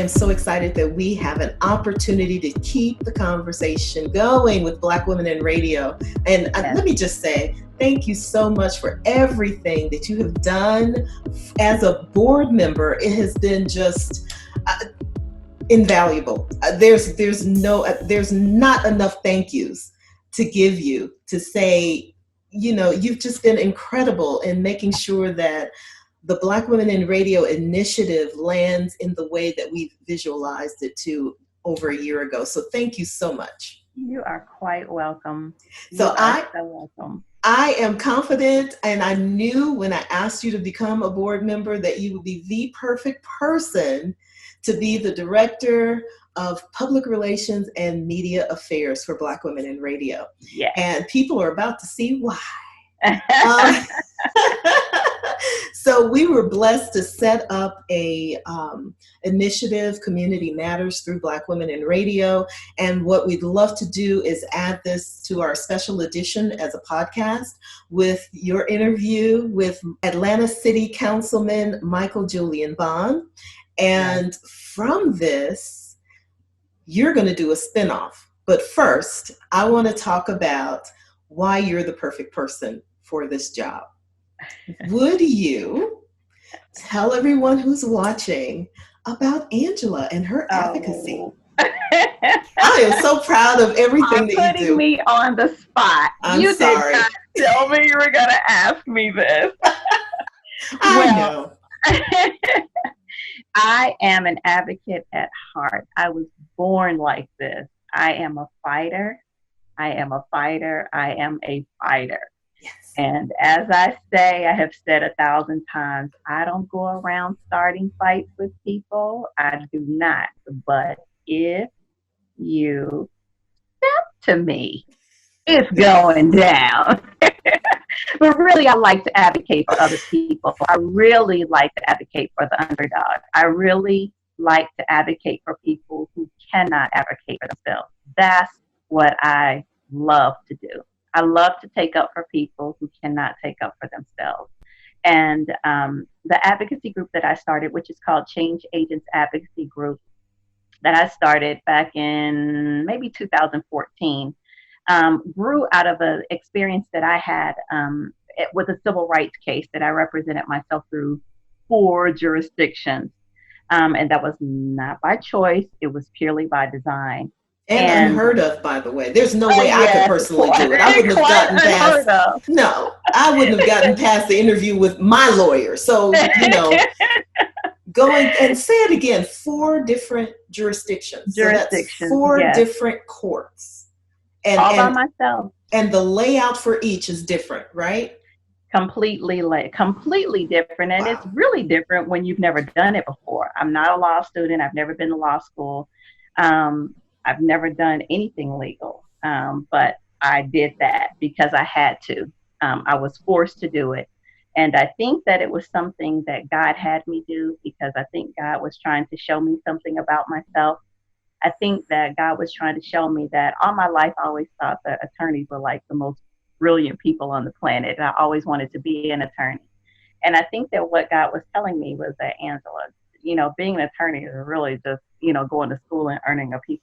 am so excited that we have an opportunity to keep the conversation going with Black Women in Radio. And let me just say, thank you so much for everything that you have done as a board member. It has been just invaluable. There's not enough thank yous to give you to say, you've just been incredible in making sure that the Black Women in Radio initiative lands in the way that we've visualized it to over a year ago. So thank you so much. You are quite welcome. So welcome. I am confident, and I knew when I asked you to become a board member that you would be the perfect person to be the director of public relations and media affairs for Black Women in Radio. Yeah. And people are about to see why. So we were blessed to set up a initiative, Community Matters through Black Women in Radio. And what we'd love to do is add this to our special edition as a podcast with your interview with Atlanta City Councilman Michael Julian Bond. And from this, you're going to do a spinoff. But first, I want to talk about why you're the perfect person for this job. Would you tell everyone who's watching about Angela and her advocacy? I am so proud of everything that you do. Putting me on the spot. I'm sorry. Did not tell me you were going to ask me this. I know. I am an advocate at heart. I was born like this. I am a fighter. I am a fighter. I am a fighter. Yes. And as I have said 1,000 times, I don't go around starting fights with people. I do not. But if you step to me, it's going down. But really, I like to advocate for other people. I really like to advocate for the underdog. I really like to advocate for people who cannot advocate for themselves. That's what I love to do. I love to take up for people who cannot take up for themselves. And the advocacy group that I started, which is called Change Agents Advocacy Group, that I started back in maybe 2014, grew out of an experience that I had with a civil rights case that I represented myself through 4 jurisdictions. And that was not by choice. It was purely by design. And unheard of, by the way. There's no way I could personally do it. I wouldn't have gotten past. No, I wouldn't have gotten past the interview with my lawyer. So, going and say it again, 4 different jurisdictions. So that's 4 different courts. And all by myself. And the layout for each is different, right? Completely different. And It's really different when you've never done it before. I'm not a law student. I've never been to law school. I've never done anything legal, but I did that because I had to. I was forced to do it. And I think that it was something that God had me do because I think God was trying to show me something about myself. I think that God was trying to show me that all my life I always thought that attorneys were like the most brilliant people on the planet. And I always wanted to be an attorney. And I think that what God was telling me was that, Angela, being an attorney is really just, going to school and earning a piece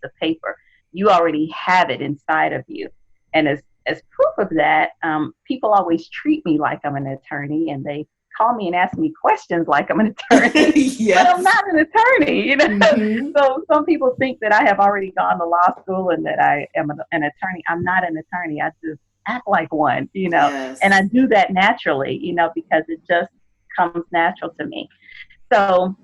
of paper. You already have it inside of you. And as proof of that, people always treat me like I'm an attorney, and they call me and ask me questions like I'm an attorney. Yes. But I'm not an attorney, Mm-hmm. So some people think that I have already gone to law school and that I am an attorney. I'm not an attorney. I just act like one, Yes. And I do that naturally, because it just comes natural to me. So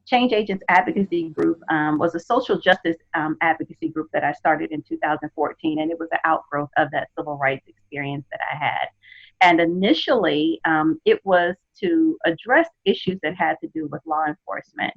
Change Agents Advocacy Group was a social justice advocacy group that I started in 2014, and it was an outgrowth of that civil rights experience that I had. And initially, it was to address issues that had to do with law enforcement,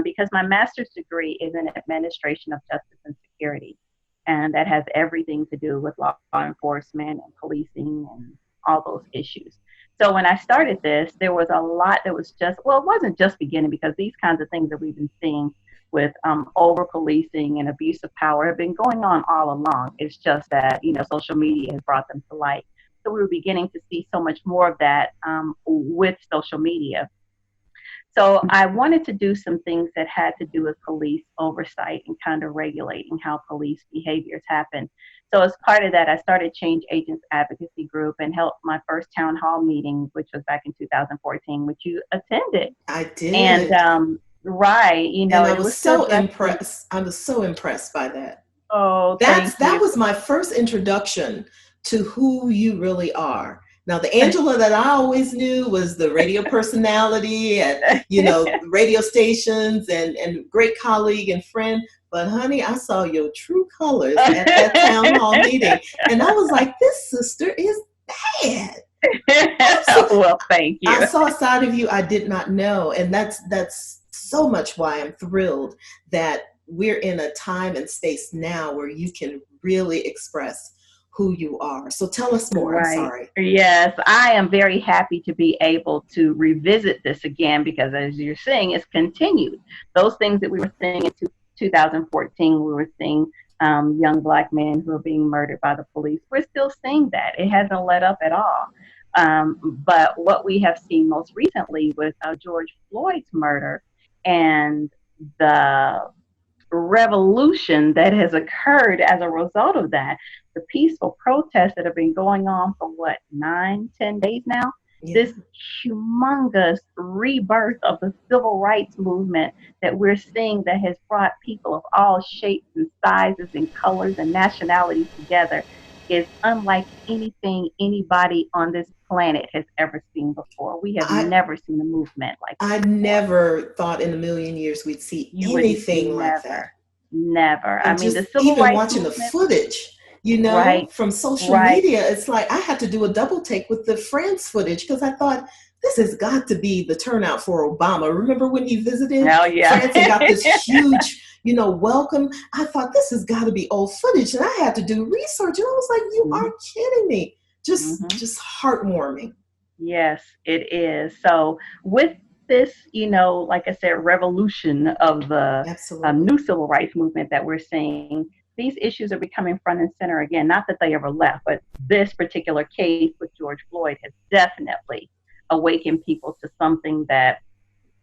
because my master's degree is in administration of justice and security, and that has everything to do with law enforcement and policing and all those issues. So when I started this, there was a lot that was it wasn't just beginning, because these kinds of things that we've been seeing with over-policing and abuse of power have been going on all along. It's just that, social media has brought them to light. So we were beginning to see so much more of that with social media. So I wanted to do some things that had to do with police oversight and kind of regulating how police behaviors happen. So as part of that, I started Change Agents Advocacy Group and held my first town hall meeting, which was back in 2014, which you attended. I And did. right, And I it was was to so address some. impressed. I was so impressed by that. Oh, thank That you. was my first introduction to who you really are. Now, the Angela that I always knew was the radio personality at, radio stations and great colleague and friend. But honey, I saw your true colors at that town hall meeting. And I was like, this sister is bad. Absolutely. Well, thank I you. saw a side of you I did not know. And that's so much why I'm thrilled that we're in a time and space now where you can really express who you are. So tell us more. I'm Right. sorry. Yes, I am very happy to be able to revisit this again because, as you're saying, it's continued. Those things that we were seeing in 2014, we were seeing young Black men who are being murdered by the police. We're still seeing that. It hasn't let up at all. But what we have seen most recently with George Floyd's murder and the revolution that has occurred as a result of that, the peaceful protests that have been going on for what, 9, 10 days now, Yeah. this humongous rebirth of the civil rights movement that we're seeing that has brought people of all shapes and sizes and colors and nationalities together is unlike anything anybody on this planet has ever seen before. We have I never seen a movement like this I before. never thought in a million years we'd see You would anything like that. never, never. I And mean, just the civil even rights watching the movement, footage, right, from social right. media, it's like I had to do a double take with the France footage because I thought this has got to be the turnout for Obama. Remember when he visited Oh, yeah. France and got this huge, welcome? I thought this has got to be old footage, and I had to do research, and I was like, "You hmm are kidding me!" hmm Just heartwarming. Yes, it is. So with this, like I said, revolution of the Absolutely. new civil rights movement that we're seeing, these issues are becoming front and center again. Not that they ever left, but this particular case with George Floyd has definitely awakened people to something that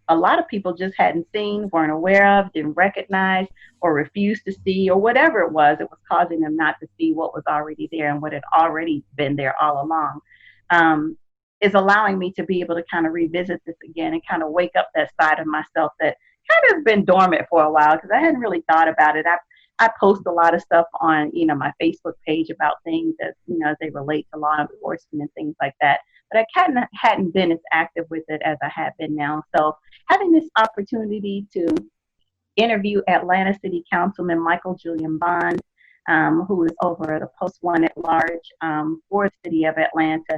a lot of people just hadn't seen, weren't aware of, didn't recognize, or refused to see, or whatever it was causing them not to see what was already there and what had already been there all along. Um, is allowing me to be able to kind of revisit this again and kind of wake up that side of myself that kind of has been dormant for a while because I hadn't really thought about it. I post a lot of stuff on, my Facebook page about things that, as they relate to law enforcement and things like that. But I hadn't been as active with it as I have been now. So having this opportunity to interview Atlanta City Councilman Michael Julian Bond, who is over the Post One at Large for the city of Atlanta,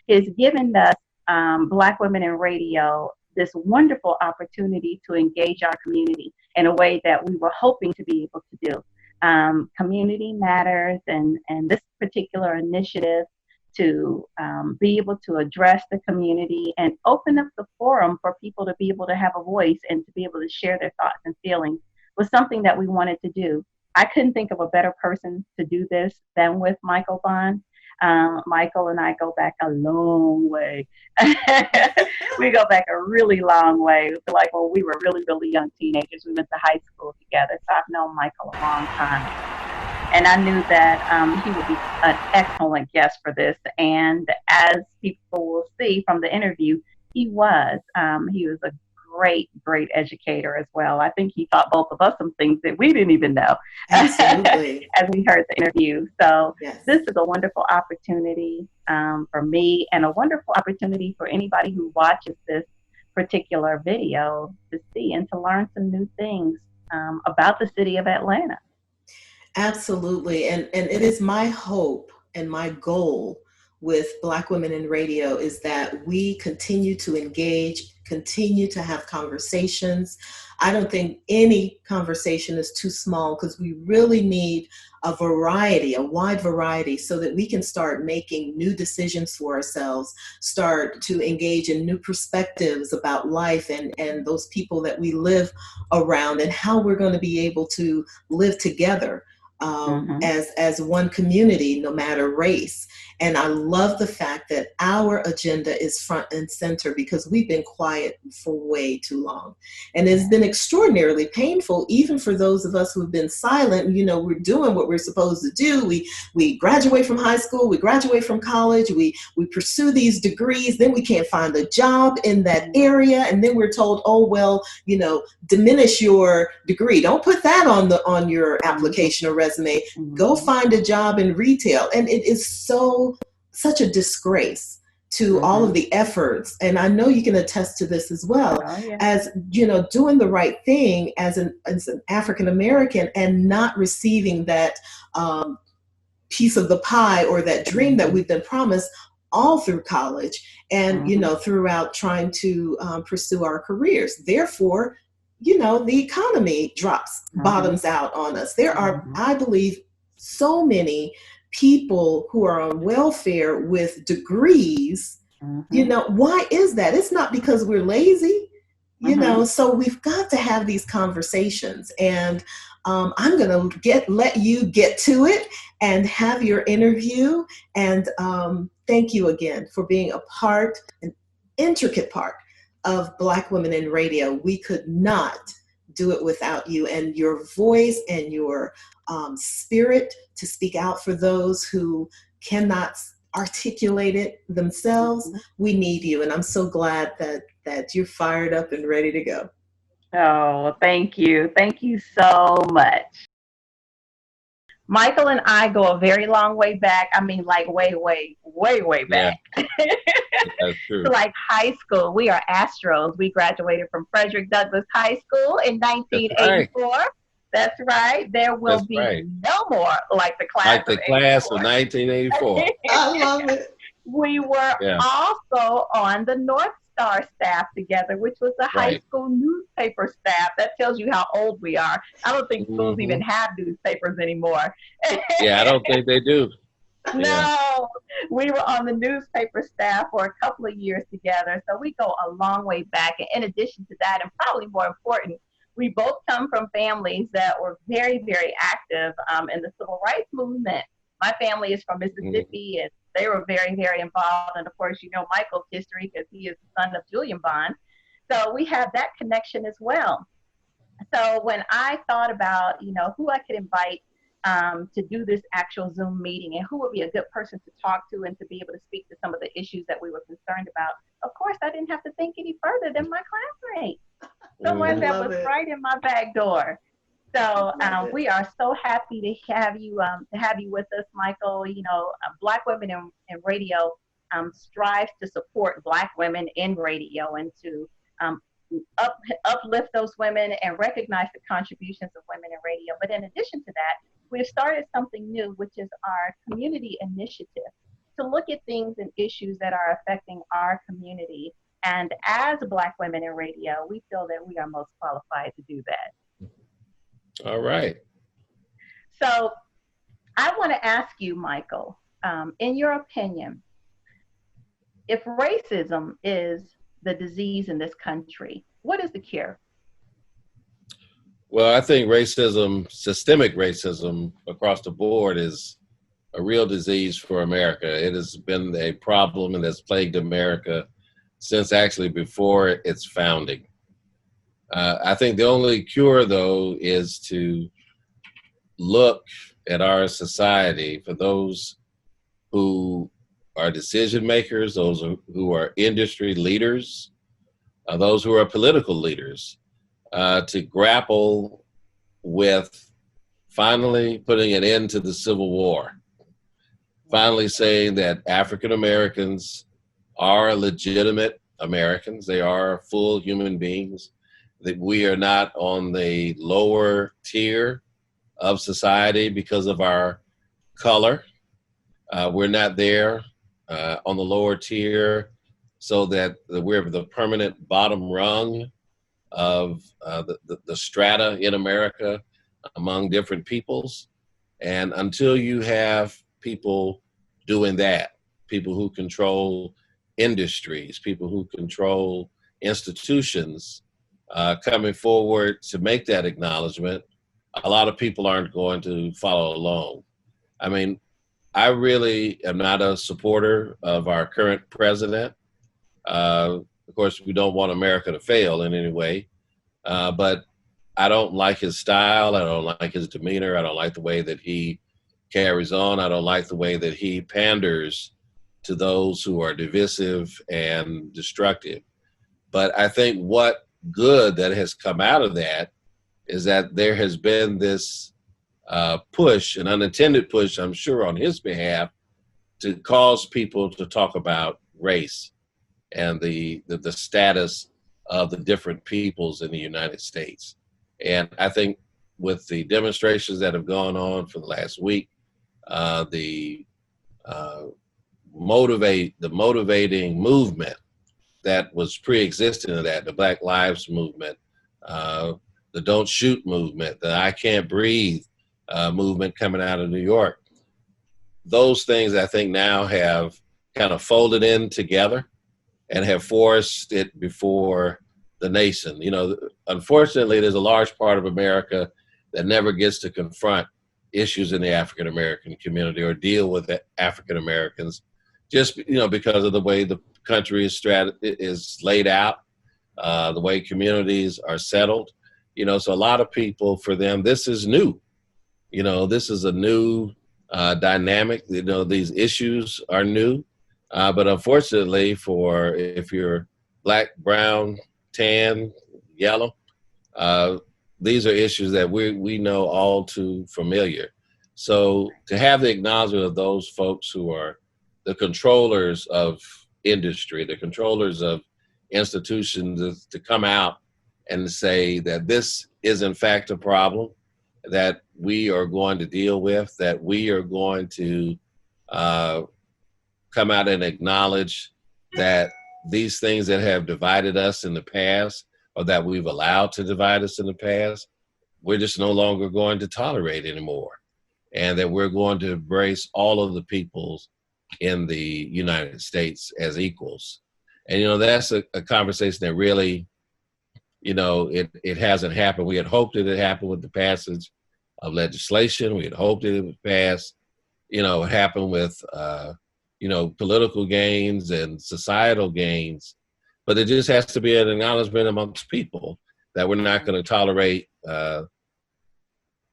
has given us Black women in radio this wonderful opportunity to engage our community in a way that we were hoping to be able to do. Community matters, and this particular initiative to be able to address the community and open up the forum for people to be able to have a voice and to be able to share their thoughts and feelings was something that we wanted to do. I couldn't think of a better person to do this than with Michael Bond. Michael and I go back a long way. We go back a really long way. Like when we were really, really young teenagers, we went to high school together. So I've known Michael a long time. And I knew that he would be an excellent guest for this. And as people will see from the interview, he was. He was a great, great educator as well. I think he taught both of us some things that we didn't even know Absolutely. as we heard the interview. So Yes. this is a wonderful opportunity for me and a wonderful opportunity for anybody who watches this particular video to see and to learn some new things about the city of Atlanta. Absolutely. And it is my hope and my goal with Black Women in Radio is that we continue to engage, continue to have conversations. I don't think any conversation is too small because we really need a variety, a wide variety, so that we can start making new decisions for ourselves, start to engage in new perspectives about life and those people that we live around and how we're going to be able to live together as one community, no matter race. And I love the fact that our agenda is front and center because we've been quiet for way too long. And it's been extraordinarily painful, even for those of us who've been silent. You know, we're doing what we're supposed to do. We graduate from high school, we graduate from college, we pursue these degrees, then we can't find a job in that area. And then we're told, oh, well, you know, diminish your degree. Don't put that on your application or resume. Go find a job in retail. And it is such a disgrace to all of the efforts. And I know you can attest to this as well, as, you know, doing the right thing as an African American and not receiving that piece of the pie or that dream that we've been promised all through college and, you know, throughout trying to pursue our careers. Therefore, you know, the economy bottoms out on us. There are, I believe, so many people who are on welfare with degrees. You know, why is that? It's not because we're lazy, you know, so we've got to have these conversations. And I'm going to let you get to it and have your interview. And thank you again for being an intricate part of Black Women in Radio. We could not do it without you and your voice and your spirit to speak out for those who cannot articulate it themselves. We need you. And I'm so glad that you're fired up and ready to go. Oh, thank you. Thank you so much. Michael and I go a very long way back. I mean, like way back. Yeah, that's true. To like high school. We are Astros. We graduated from Frederick Douglass High School in 1984. That's right. There will be no more like the class of 1984. I love it. We were also on the North Star staff together, which was the high school newspaper staff. That tells you how old we are. I don't think schools even have newspapers anymore. Yeah, I don't think they do. No, we were on the newspaper staff for a couple of years together. So we go a long way back. And in addition to that, and probably more important, we both come from families that were very, very active in the civil rights movement. My family is from Mississippi, and they were very, very involved. And of course, you know Michael's history because he is the son of Julian Bond. So we have that connection as well. So when I thought about, you know, who I could invite to do this actual Zoom meeting and who would be a good person to talk to and to be able to speak to some of the issues that we were concerned about, of course, I didn't have to think any further than my classmate, someone that was right in my back door. So we are so happy to have you with us, Michael. You know, Black Women in Radio strives to support Black women in radio and to uplift those women and recognize the contributions of women in radio. But in addition to that, we've started something new, which is our community initiative to look at things and issues that are affecting our community. And as Black Women in Radio, we feel that we are most qualified to do that. All right. So I want to ask you, Michael, in your opinion, if racism is the disease in this country, what is the cure? Well, I think racism, systemic racism across the board is a real disease for America. It has been a problem that has plagued America since actually before its founding. I think the only cure, though, is to look at our society for those who are decision makers, those who are industry leaders, those who are political leaders, to grapple with finally putting an end to the Civil War, finally saying that African Americans are legitimate Americans, they are full human beings, that we are not on the lower tier of society because of our color. We're not there on the lower tier so that we're the permanent bottom rung of the strata in America among different peoples. And until you have people doing that, people who control industries, people who control institutions, coming forward to make that acknowledgement, a lot of people aren't going to follow along. I mean, I really am not a supporter of our current president. Of course, we don't want America to fail in any way, but I don't like his style. I don't like his demeanor. I don't like the way that he carries on. I don't like the way that he panders to those who are divisive and destructive. But I think what good that has come out of that is that there has been this push, an unintended push, I'm sure, on his behalf to cause people to talk about race and the status of the different peoples in the United States. And I think with the demonstrations that have gone on for the last week, the motivating movement that was pre-existing to that, the Black Lives Movement, the Don't Shoot movement, the I Can't Breathe movement coming out of New York. Those things I think now have kind of folded in together and have forced it before the nation. You know, unfortunately, there's a large part of America that never gets to confront issues in the African American community or deal with African Americans, just because of the way the country is laid out, the way communities are settled. So a lot of people, for them, this is new. This is a new dynamic. These issues are new, but unfortunately, if you're Black, brown, tan, yellow, these are issues that we know all too familiar. So to have the acknowledgement of those folks who are the controllers of industry, the controllers of institutions, to come out and say that this is in fact a problem that we are going to deal with, that we are going to come out and acknowledge that these things that have divided us in the past, or that we've allowed to divide us in the past, we're just no longer going to tolerate anymore. And that we're going to embrace all of the peoples in the United States as equals. And, that's a conversation that really, it hasn't happened. We had hoped it had happened with the passage of legislation. We had hoped it would pass, happen with, political gains and societal gains. But it just has to be an acknowledgement amongst people that we're not going to tolerate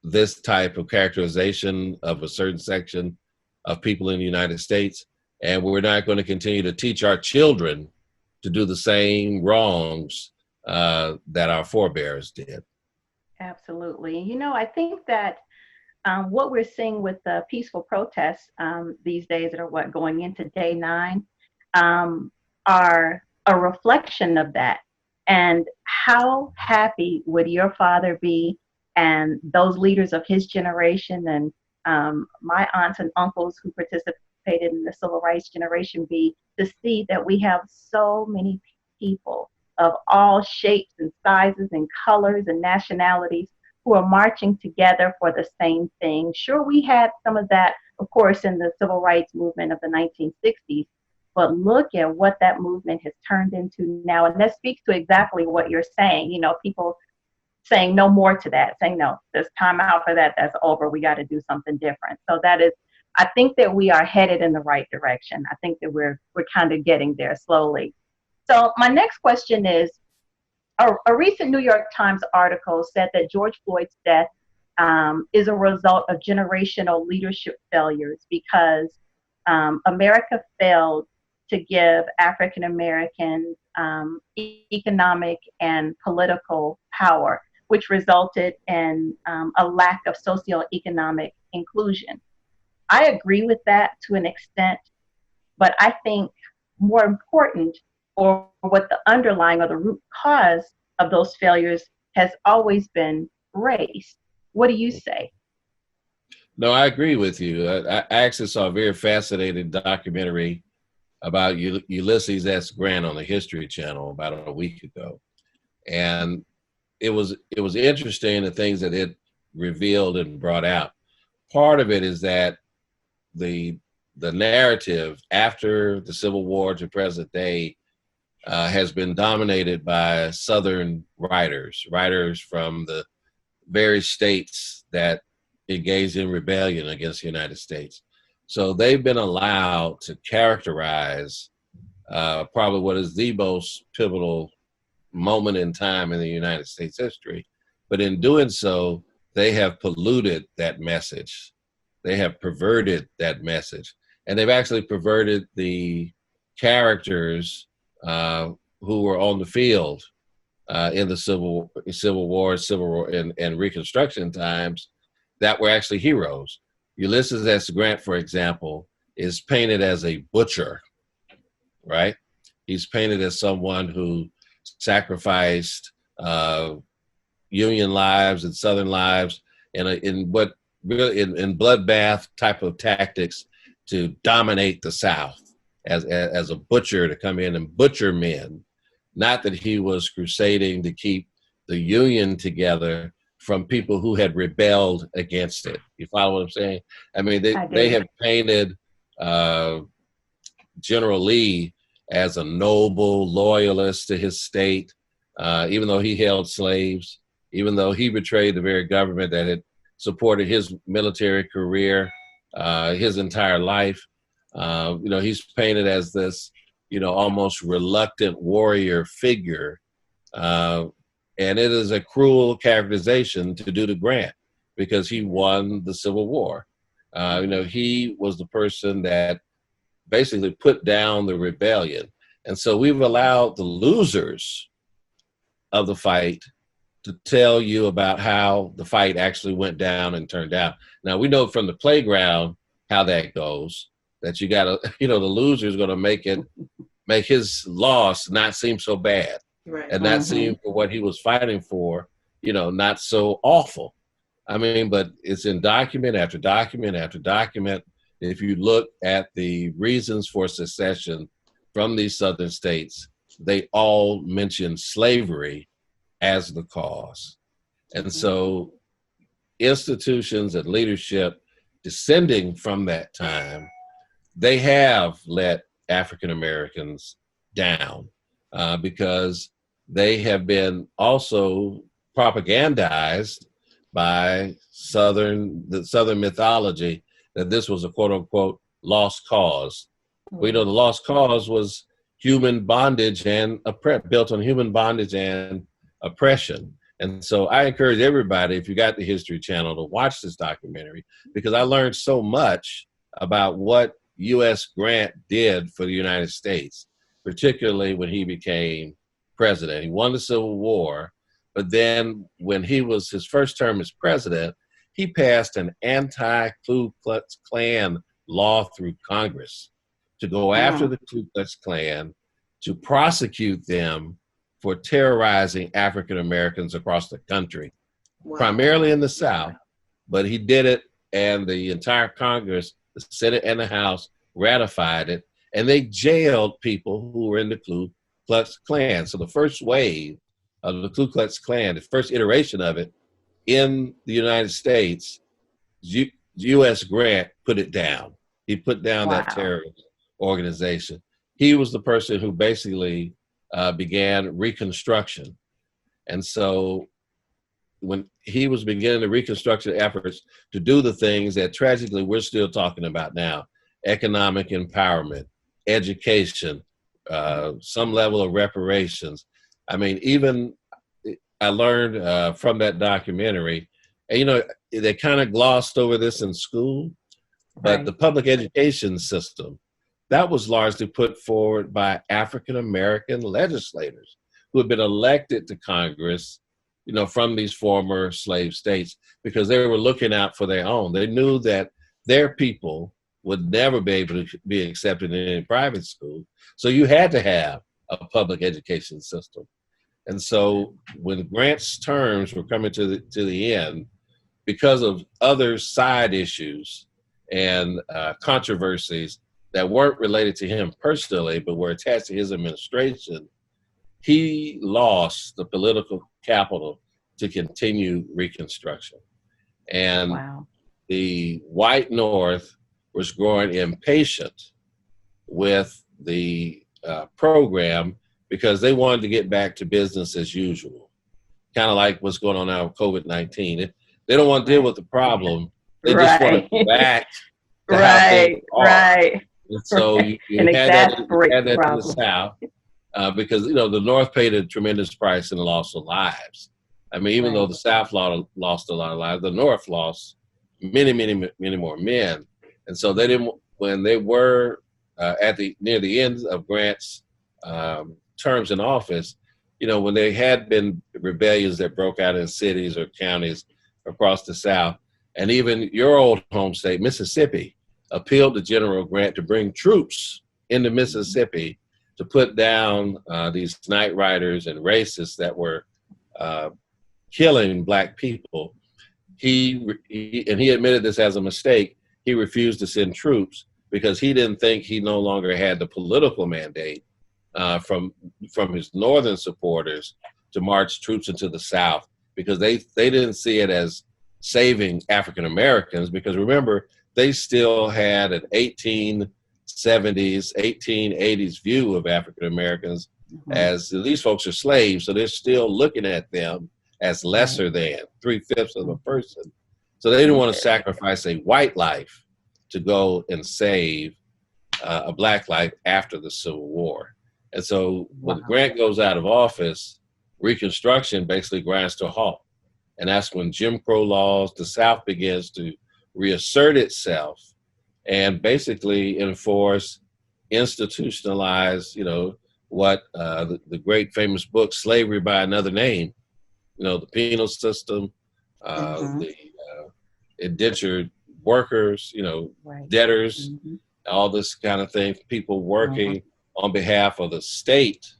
this type of characterization of a certain section of people in the United States. And we're not going to continue to teach our children to do the same wrongs that our forebears did. Absolutely. I think that what we're seeing with the peaceful protests these days that are going into day 9 are a reflection of that. And how happy would your father be and those leaders of his generation and my aunts and uncles who participated in the civil rights generation be to see that we have so many people of all shapes and sizes and colors and nationalities who are marching together for the same thing. Sure, we had some of that, of course, in the civil rights movement of the 1960s, but look at what that movement has turned into now. And that speaks to exactly what you're saying. People saying no more to that, saying, no, there's time out for that. That's over. We got to do something different. So I think that we are headed in the right direction. I think that we're kind of getting there slowly. So my next question is, a recent New York Times article said that George Floyd's death is a result of generational leadership failures because America failed to give African Americans economic and political power, which resulted in a lack of socioeconomic inclusion. I agree with that to an extent, but I think more important, or what the underlying or the root cause of those failures has always been race. What do you say? No, I agree with you. I actually saw a very fascinating documentary about Ulysses S. Grant on the History Channel about a week ago. And it was interesting, the things that it revealed and brought out. Part of it is that the narrative after the Civil War to present day has been dominated by Southern writers from various states that engaged in rebellion against the United States. So they've been allowed to characterize probably what is the most pivotal moment in time in the United States history. But in doing so, they have polluted that message. They have perverted that message. And they've actually perverted the characters who were on the field in the Civil War, and Reconstruction times that were actually heroes. Ulysses S. Grant, for example, is painted as a butcher, right? He's painted as someone who sacrificed Union lives and Southern lives in what really in bloodbath type of tactics to dominate the South as a butcher, to come in and butcher men. Not that he was crusading to keep the Union together from people who had rebelled against it. You follow what I'm saying? I mean, they have painted General Lee as a noble loyalist to his state, even though he held slaves, even though he betrayed the very government that had supported his military career his entire life. He's painted as this, almost reluctant warrior figure. And it is a cruel characterization to do to Grant because he won the Civil War. He was the person that basically put down the rebellion. And so we've allowed the losers of the fight to tell you about how the fight actually went down and turned out. Now, we know from the playground how that goes, that you got to, the loser is going to make his loss not seem so bad. Right. And not seem for what he was fighting for, not so awful. I mean, but it's in document after document after document. If you look at the reasons for secession from these southern states, they all mention slavery as the cause. And so institutions and leadership descending from that time, they have let African Americans down because they have been also propagandized by the Southern mythology that this was a quote unquote lost cause. We know the lost cause was human bondage and built on human bondage and oppression. And so I encourage everybody, if you got the History Channel, to watch this documentary, because I learned so much about what U.S. Grant did for the United States, particularly when he became president. He won the Civil War, but then when his first term as president, he passed an anti-Ku Klux Klan law through Congress to go after the Ku Klux Klan, to prosecute them for terrorizing African Americans across the country, primarily in the South. But he did it, and the entire Congress, the Senate and the House, ratified it, and they jailed people who were in the Ku Klux Klan. So the first wave of the Ku Klux Klan, the first iteration of it in the United States, U.S. Grant put it down. He put down that terrorist organization. He was the person who basically began Reconstruction. And so when he was beginning the Reconstruction efforts to do the things that tragically we're still talking about now: economic empowerment, education, some level of reparations. I mean, even I learned from that documentary, and they kind of glossed over this in school, but the public education system, that was largely put forward by African American legislators who had been elected to Congress, from these former slave states, because they were looking out for their own. They knew that their people would never be able to be accepted in any private school. So you had to have a public education system. And so when Grant's terms were coming to the end, because of other side issues and controversies that weren't related to him personally, but were attached to his administration, he lost the political capital to continue Reconstruction. And the white North was growing impatient with the program because they wanted to get back to business as usual. kind of like what's going on now with COVID-19. They don't want to deal with the problem. They just want Right. to go back to how things Right. are. Right. And so you And had that, exasperate the in the problem. South because, you know, the North paid a tremendous price in the loss of lives. I mean, even though the South lost a lot of lives, the North lost many, many, many more men. And so they didn't, when they were near the end of Grant's terms in office, you know, when they had been rebellions that broke out in cities or counties across the South, and even your old home state, Mississippi, appealed to General Grant to bring troops into Mississippi to put down these night riders and racists that were killing Black people. He admitted this as a mistake. He refused to send troops because he didn't think he no longer had the political mandate from his northern supporters to march troops into the South, because they didn't see it as saving African Americans, because remember, they still had an 1870s, 1880s view of African Americans as these folks are slaves, so they're still looking at them as lesser than 3/5 of a person. So they didn't want to sacrifice a white life to go and save a Black life after the Civil War. And so when Grant goes out of office, Reconstruction basically grinds to a halt. And that's when Jim Crow laws, the South begins to reassert itself and basically enforce, institutionalize, you know, what the great famous book, Slavery by Another Name, you know, the penal system, the indentured workers, you know, debtors, all this kind of thing, people working on behalf of the state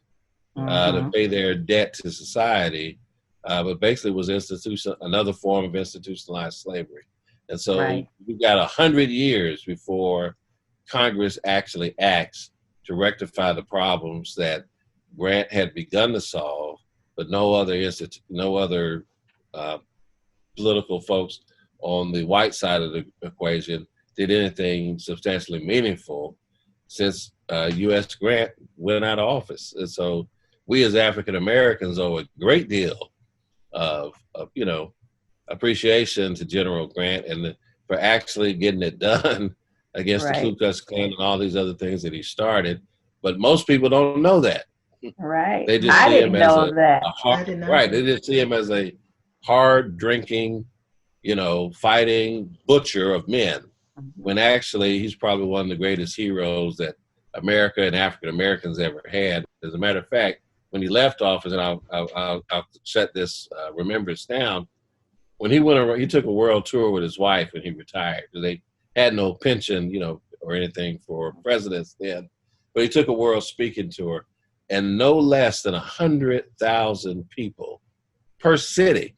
to pay their debt to society, but basically was another form of institutionalized slavery. And so we've got 100 years before Congress actually acts to rectify the problems that Grant had begun to solve, but no other political folks on the white side of the equation did anything substantially meaningful since U.S. Grant went out of office. And so we as African Americans owe a great deal of you know, appreciation to General Grant and for actually getting it done against the Ku Klux Klan and all these other things that he started. But most people don't know that. Right. They just see him as they just see him as a hard drinking, you know, fighting butcher of men, when actually he's probably one of the greatest heroes that America and African Americans ever had. As a matter of fact, when he left office, and I'll shut this remembrance down, when he went around, he took a world tour with his wife when he retired. They had no pension, you know, or anything for presidents then, but he took a world speaking tour, and no less than 100,000 people per city.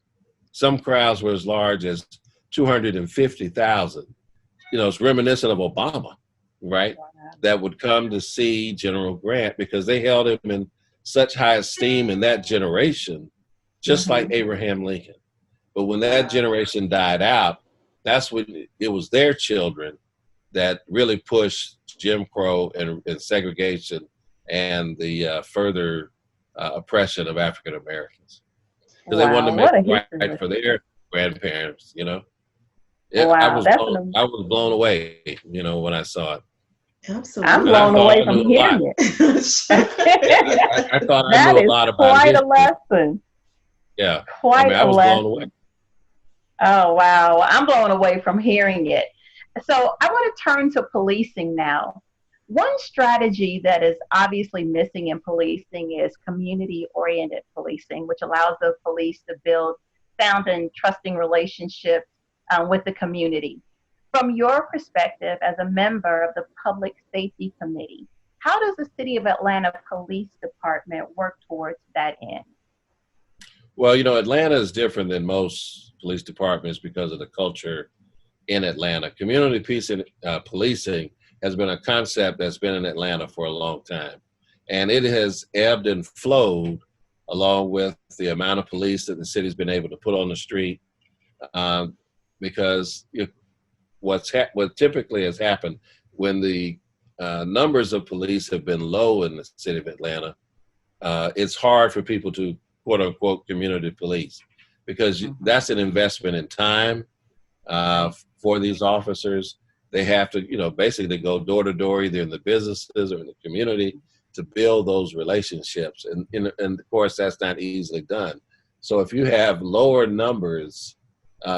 Some crowds were as large as 250,000. You know, it's reminiscent of Obama, right? That would come to see General Grant because they held him in such high esteem in that generation, just like Abraham Lincoln. But when that generation died out, that's when it was their children that really pushed Jim Crow and segregation and the further oppression of African Americans. Because they wanted to make it right for their grandparents, you know. I was blown away, you know, when I saw it. Absolutely. I'm blown away from hearing it. I thought I knew a lot about history. Quite a lesson. Yeah. Quite I was blown away. Oh, wow. I'm blown away from hearing it. So I want to turn to policing now. One strategy that is obviously missing in policing is community-oriented policing, which allows the police to build sound and trusting relationships with the community. From your perspective as a member of the Public Safety Committee, how does the City of Atlanta Police Department work towards that end? Well, you know, Atlanta is different than most police departments because of the culture in Atlanta. Community policing has been a concept that's been in Atlanta for a long time. And it has ebbed and flowed along with the amount of police that the city's been able to put on the street. Because what typically has happened when the numbers of police have been low in the city of Atlanta, it's hard for people to quote unquote community police, because that's an investment in time for these officers. They have to, basically go door to door, either in the businesses or in the community, to build those relationships. And of course, that's not easily done. So if you have lower numbers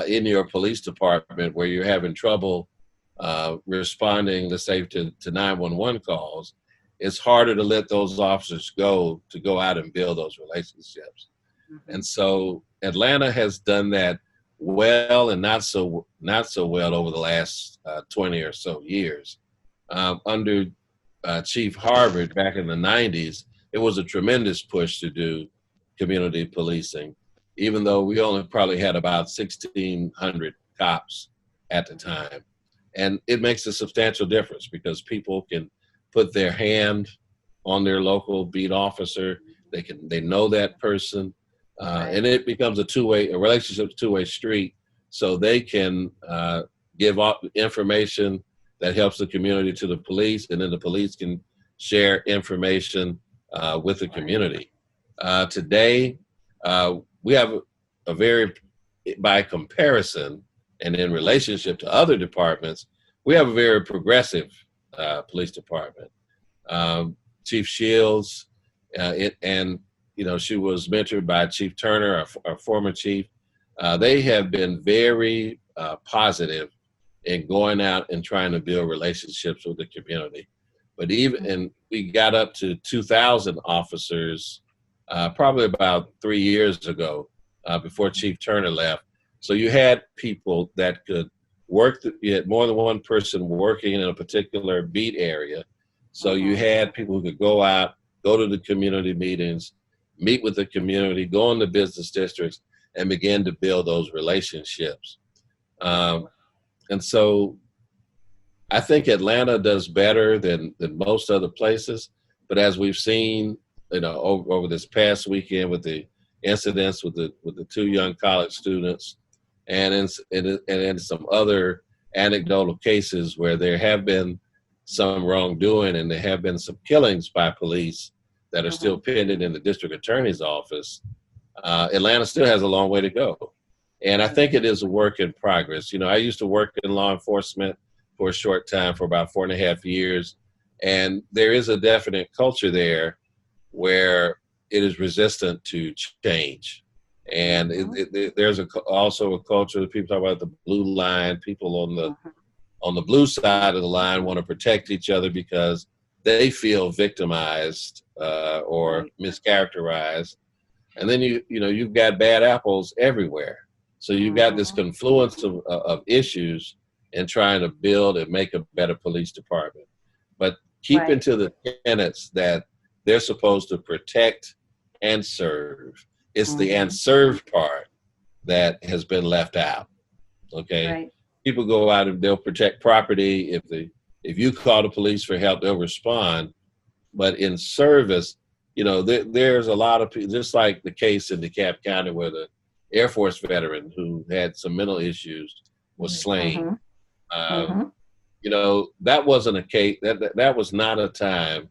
in your police department where you're having trouble responding, let's say, to 911 calls, it's harder to let those officers go out and build those relationships. And so Atlanta has done that well and not so well over the last 20 or so years. Under Chief Harvard back in the 90s, it was a tremendous push to do community policing, even though we only probably had about 1,600 cops at the time. And it makes a substantial difference because people can put their hand on their local beat officer. They know that person. And it becomes a relationship, two-way street, so they can give up information that helps the community to the police, and then the police can share information with the community. Today, we have a very, by comparison and in relationship to other departments, we have a very progressive police department. Chief Shields, she was mentored by Chief Turner, our former chief. They have been very positive in going out and trying to build relationships with the community. But and we got up to 2,000 officers probably about 3 years ago before Chief Turner left. So you had people that could work, you had more than one person working in a particular beat area. So you had people who could go out, go to the community meetings, meet with the community, go in the business districts, and begin to build those relationships. And so I think Atlanta does better than most other places. But as we've seen, over this past weekend with the incidents with the two young college students, and in some other anecdotal cases where there have been some wrongdoing and there have been some killings by police that are still pending in the district attorney's office, Atlanta still has a long way to go. And I think it is a work in progress. I used to work in law enforcement for a short time, for about 4.5 years. And there is a definite culture there where it is resistant to change. And there's also a culture that people talk about the blue line. People on the blue side of the line want to protect each other because they feel victimized or mischaracterized. And then you've got bad apples everywhere. So you've got this confluence of issues in trying to build and make a better police department. But keeping to the tenets that they're supposed to protect and serve. It's the and serve part that has been left out. Okay. Right. People go out and they'll protect property. If you call the police for help, they'll respond. But in service, there's a lot of people, just like the case in DeKalb County where the Air Force veteran who had some mental issues was slain. That wasn't a case, that was not a time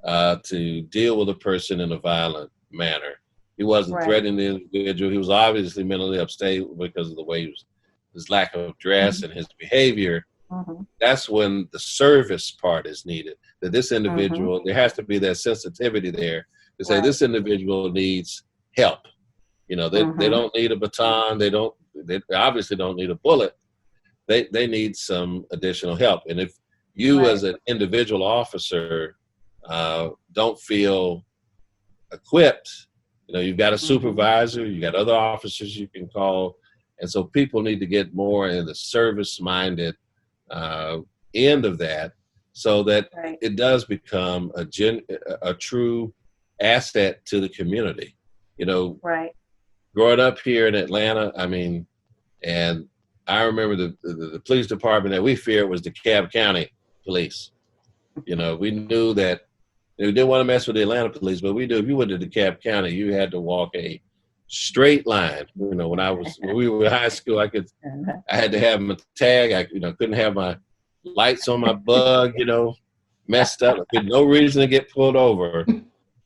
to deal with a person in a violent manner. He wasn't threatening the individual. He was obviously mentally unstable because of the way his lack of dress and his behavior. That's when the service part is needed. That this individual, there has to be that sensitivity there to say this individual needs help. They don't need a baton. They obviously don't need a bullet. They need some additional help. And if you as an individual officer don't feel equipped, you've got a supervisor, you got other officers you can call. And so people need to get more in the service-minded end of that so that it does become a true asset to the community. Growing up here in Atlanta, and I remember the police department that we feared was the DeKalb County Police. We knew that we didn't want to mess with the Atlanta police, but we knew if you went to DeKalb County, you had to walk a straight line. When we were in high school, I had to have my tag. I couldn't have my lights on my bug, messed up. No reason to get pulled over.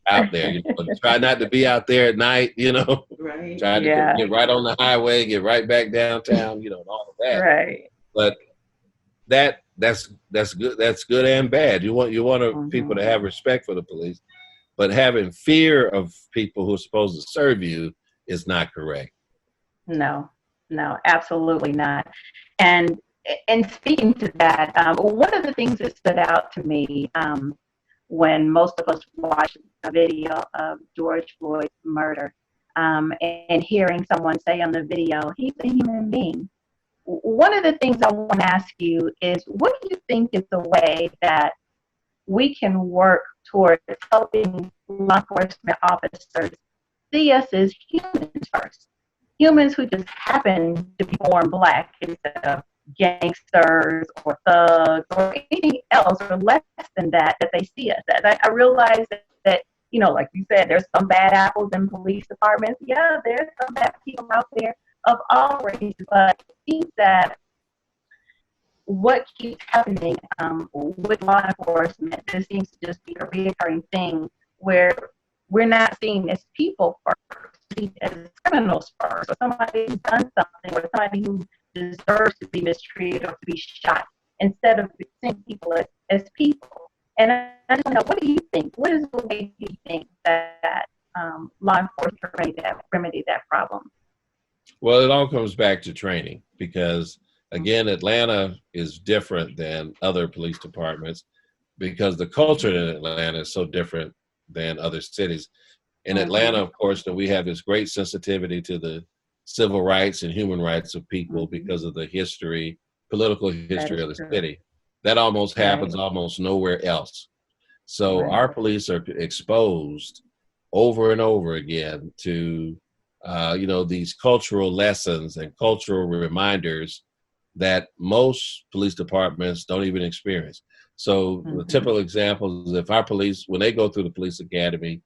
out there. Try not to be out there at night. Right. Try to Yeah. get right on the highway, get right back downtown. And all of that. Right. But that's good. That's good and bad. You want people to have respect for the police, but having fear of people who are supposed to serve you is not correct. No, absolutely not. And speaking to that, one of the things that stood out to me when most of us watched a video of George Floyd's murder, and hearing someone say on the video, he's a human being. One of the things I want to ask you is, what do you think is the way that we can work towards helping law enforcement officers see us as humans first? Humans who just happen to be born Black instead of gangsters or thugs or anything else or less than that they see us as. I realize that, like you said, there's some bad apples in police departments. Yeah, there's some bad people out there of all races, but it seems that what keeps happening with law enforcement, this seems to just be a recurring thing where we're not seen as people first, seen as criminals first, or somebody who's done something, or somebody who deserves to be mistreated or to be shot, instead of seeing people as people. And I just know, what do you think? What is the way you think that law enforcement remedy that problem? Well, it all comes back to training because, again, Atlanta is different than other police departments because the culture in Atlanta is so different than other cities. In Atlanta, of course, we have this great sensitivity to the civil rights and human rights of people because of the political history of the city. That almost happens almost nowhere else. So our police are exposed over and over again to these cultural lessons and cultural reminders that most police departments don't even experience. So the typical example is if our police, when they go through the police academy,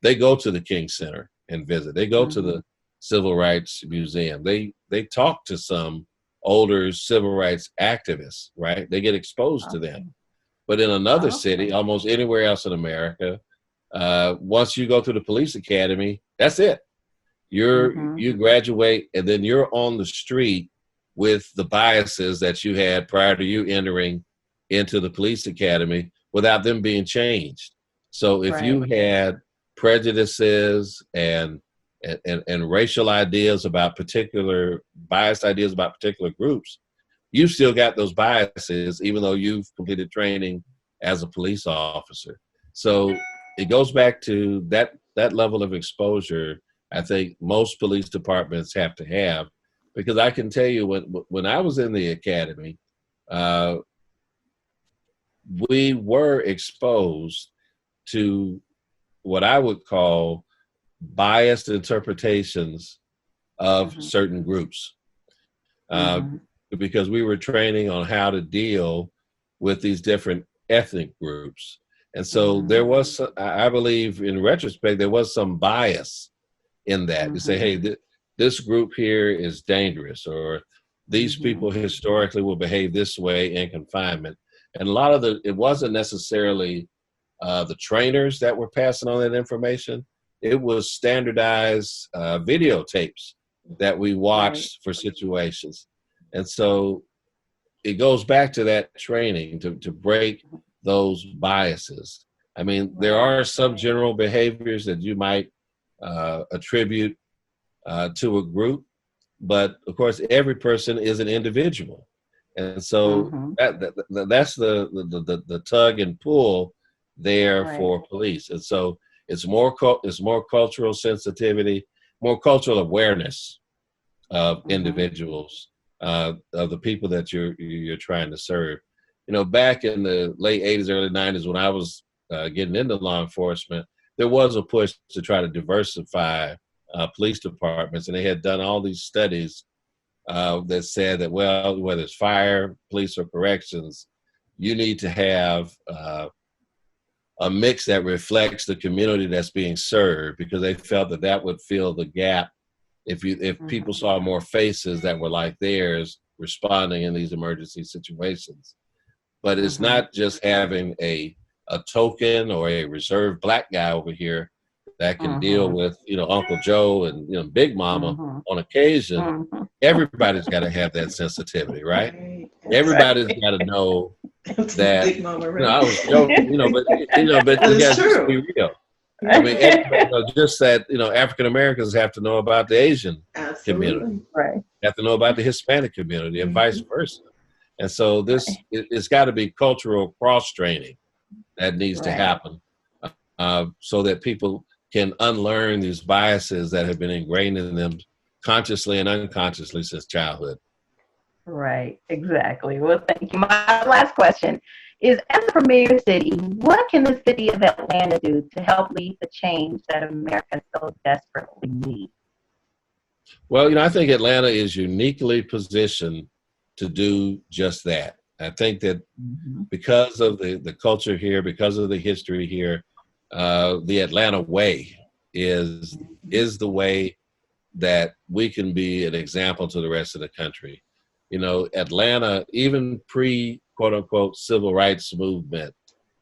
they go to the King Center and visit. They go to the Civil Rights Museum. They talk to some older civil rights activists, right? They get exposed to them. But in another city, almost anywhere else in America, once you go through the police academy, that's it. You graduate and then you're on the street with the biases that you had prior to you entering into the police academy without them being changed. So if you had prejudices and racial ideas about biased ideas about particular groups, you still got those biases even though you've completed training as a police officer. So it goes back to that level of exposure I think most police departments have to have, because I can tell you when I was in the academy, we were exposed to what I would call biased interpretations of certain groups, because we were training on how to deal with these different ethnic groups. And so there was, I believe in retrospect, there was some bias in that to say, hey, this group here is dangerous, or these people historically will behave this way in confinement. And a lot of it wasn't necessarily the trainers that were passing on that information. It was standardized videotapes that we watched for situations. And so it goes back to that training to break those biases. I mean, there are some general behaviors that you might attribute to a group, but of course, every person is an individual. And so that's the tug and pull there for police. And so it's more cultural sensitivity, more cultural awareness of individuals, of the people that you're trying to serve. You know, back in the late 80s, early 90s, when I was getting into law enforcement, there was a push to try to diversify police departments, and they had done all these studies that said that, well, whether it's fire, police, or corrections, you need to have a mix that reflects the community that's being served, because they felt that that would fill the gap if people saw more faces that were like theirs responding in these emergency situations. But it's not just having a a token or a reserved black guy over here that can deal with, Uncle Joe and, Big Mama on occasion. Everybody's got to have that sensitivity, right? Right. Everybody's got to know that, Big Mama, right? I was joking, but That we is got to just true. be real. I mean, just that, African Americans have to know about the Asian community, Absolutely. Right. have to know about the Hispanic community and vice versa. And so it's got to be cultural cross-training that needs to happen so that people can unlearn these biases that have been ingrained in them consciously and unconsciously since childhood. Right, exactly. Well, thank you. My last question is, as a premier city, what can the city of Atlanta do to help lead the change that America so desperately needs? Well, I think Atlanta is uniquely positioned to do just that. I think that because of the culture here, because of the history here, the Atlanta way is the way that we can be an example to the rest of the country. Atlanta, even pre quote unquote civil rights movement,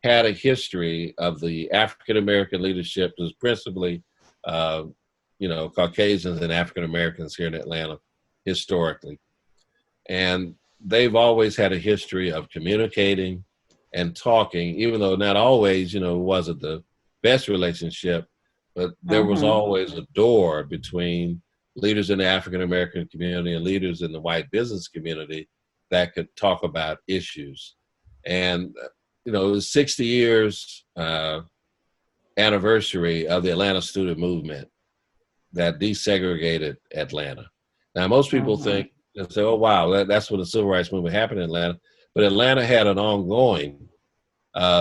had a history of the African American leadership that was principally, Caucasians and African Americans here in Atlanta historically. And they've always had a history of communicating and talking, even though not always, wasn't the best relationship, but there was always a door between leaders in the African American community and leaders in the white business community that could talk about issues. And, it was 60 years anniversary of the Atlanta student movement that desegregated Atlanta. Now, most people think and say, oh, wow, that's when the civil rights movement happened in Atlanta. But Atlanta had an ongoing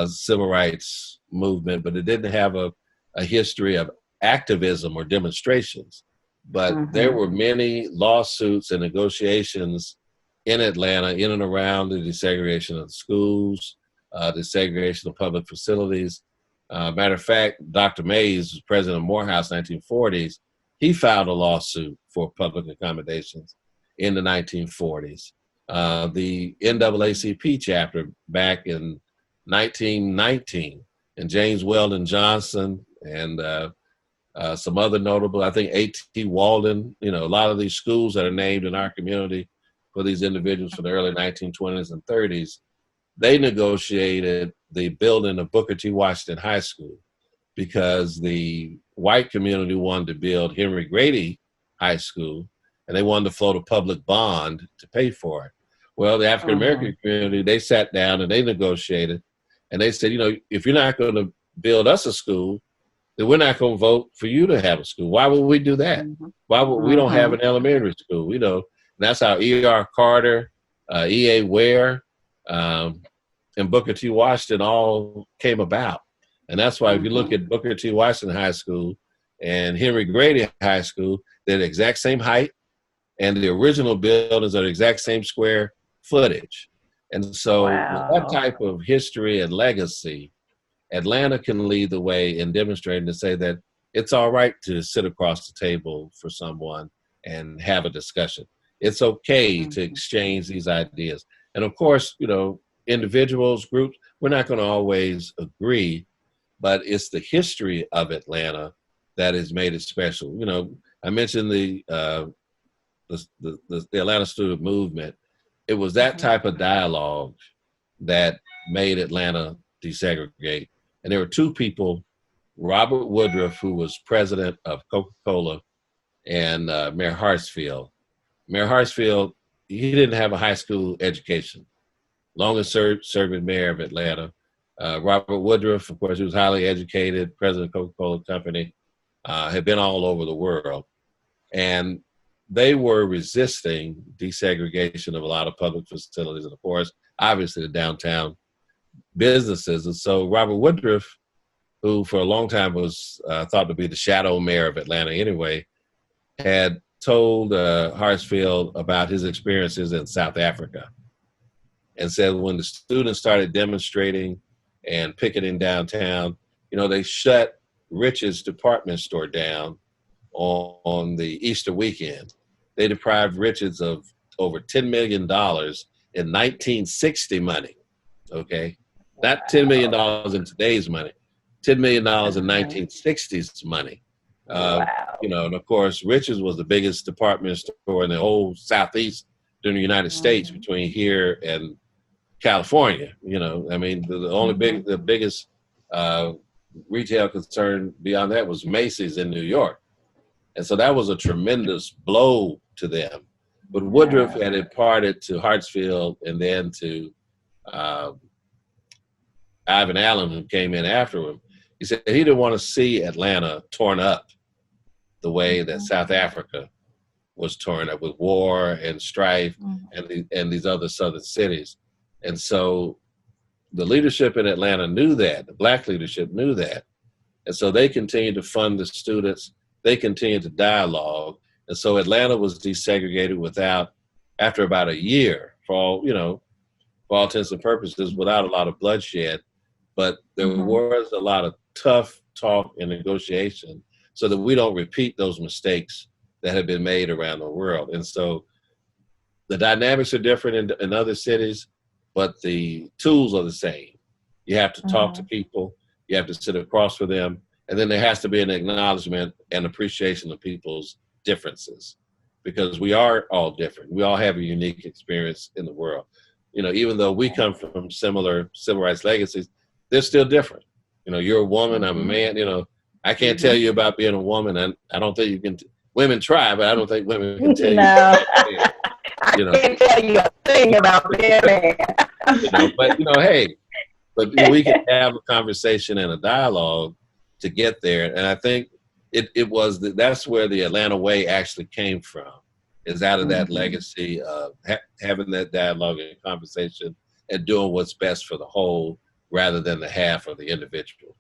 civil rights movement, but it didn't have a history of activism or demonstrations. But there were many lawsuits and negotiations in Atlanta in and around the desegregation of schools, desegregation of public facilities. Matter of fact, Dr. Mays was president of Morehouse in the 1940s. He filed a lawsuit for public accommodations in the 1940s. The NAACP chapter back in 1919, and James Weldon Johnson and some other notable, I think A.T. Walden, a lot of these schools that are named in our community for these individuals from the early 1920s and 30s, they negotiated the building of Booker T. Washington High School because the white community wanted to build Henry Grady High School, and they wanted to float a public bond to pay for it. Well, the African American community, they sat down and they negotiated, and they said, if you're not going to build us a school, then we're not going to vote for you to have a school. Why would we do that? Why would we don't have an elementary school? That's how E.R. Carter, E.A. Ware, and Booker T. Washington all came about. And that's why if you look at Booker T. Washington High School and Henry Grady High School, they're the exact same height, and the original buildings are the exact same square footage. And so with that type of history and legacy, Atlanta can lead the way in demonstrating to say that it's all right to sit across the table for someone and have a discussion. It's okay to exchange these ideas. And of course, individuals, groups, we're not going to always agree, but it's the history of Atlanta that has made it special. I mentioned the Atlanta student movement. It was that type of dialogue that made Atlanta desegregate. And there were two people, Robert Woodruff, who was president of Coca-Cola, and Mayor Hartsfield. Mayor Hartsfield, he didn't have a high school education. Longest serving mayor of Atlanta. Robert Woodruff, of course, he was highly educated, president of Coca-Cola Company, had been all over the world. And they were resisting desegregation of a lot of public facilities. And of course, obviously the downtown businesses. And so Robert Woodruff, who for a long time was thought to be the shadow mayor of Atlanta anyway, had told Hartsfield about his experiences in South Africa and said when the students started demonstrating and picketing downtown, they shut Rich's department store down on the Easter weekend. They deprived Rich's of over $10 million in 1960 money, okay? Not $10 million in today's money, $10 million in 1960s money. Wow. You know, and of course, Richards was the biggest department store in the whole Southeast during the United States, between here and California. You know, I mean, the biggest retail concern beyond that was Macy's in New York. And so that was a tremendous blow to them. But Woodruff had imparted to Hartsfield and then to Ivan Allen, who came in after him. He said he didn't want to see Atlanta torn up the way that South Africa was torn up with war and strife and these other southern cities. And so the leadership in Atlanta knew that, the Black leadership knew that. And so they continued to fund the students, they continued to dialogue. And so Atlanta was desegregated after about a year, for all intents and purposes, without a lot of bloodshed. But there was a lot of tough talk and negotiation so that we don't repeat those mistakes that have been made around the world. And so the dynamics are different in other cities, but the tools are the same. You have to talk to people, you have to sit across from them, and then there has to be an acknowledgement and appreciation of people's differences, because we are all different. We all have a unique experience in the world. You know, even though we come from similar civil rights legacies, they're still different. You know, you're a woman, I'm a man. You know, I can't tell you about being a woman, and I don't think you can. Women try, but I don't think women can tell you. I can't tell you a thing about being a man. But hey, we can have a conversation and a dialogue to get there. And I think that's where the Atlanta way actually came from, is out of that legacy of having that dialogue and conversation and doing what's best for the whole rather than the half or the individual.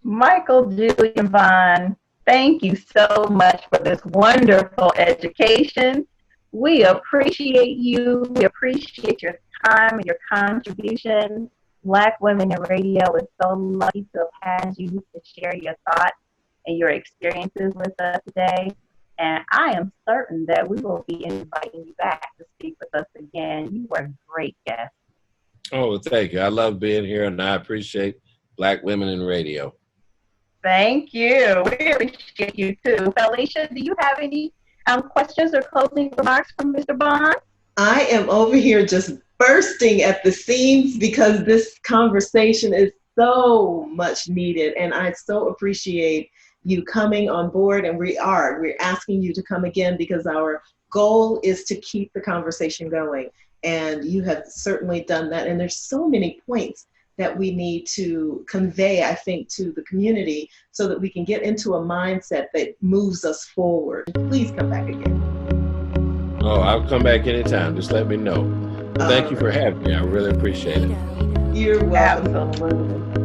Michael, Julie, and Vaughn, thank you so much for this wonderful education. We appreciate you. We appreciate your time and your contribution. Black Women in Radio is so lucky to have had you to share your thoughts and your experiences with us today. And I am certain that we will be inviting you back to speak with us again. You were a great guest. Oh, thank you. I love being here, and I appreciate Black Women in Radio. Thank you. We appreciate you too. Felicia, do you have any questions or closing remarks from Mr. Bond? I am over here just bursting at the seams because this conversation is so much needed, and I so appreciate you coming on board. And we're asking you to come again because our goal is to keep the conversation going, and you have certainly done that. And there's so many points that we need to convey, I think, to the community so that we can get into a mindset that moves us forward. Please come back again. Oh, I'll come back anytime. Just let me know. Thank you for having me. I really appreciate it. You're welcome. Absolutely.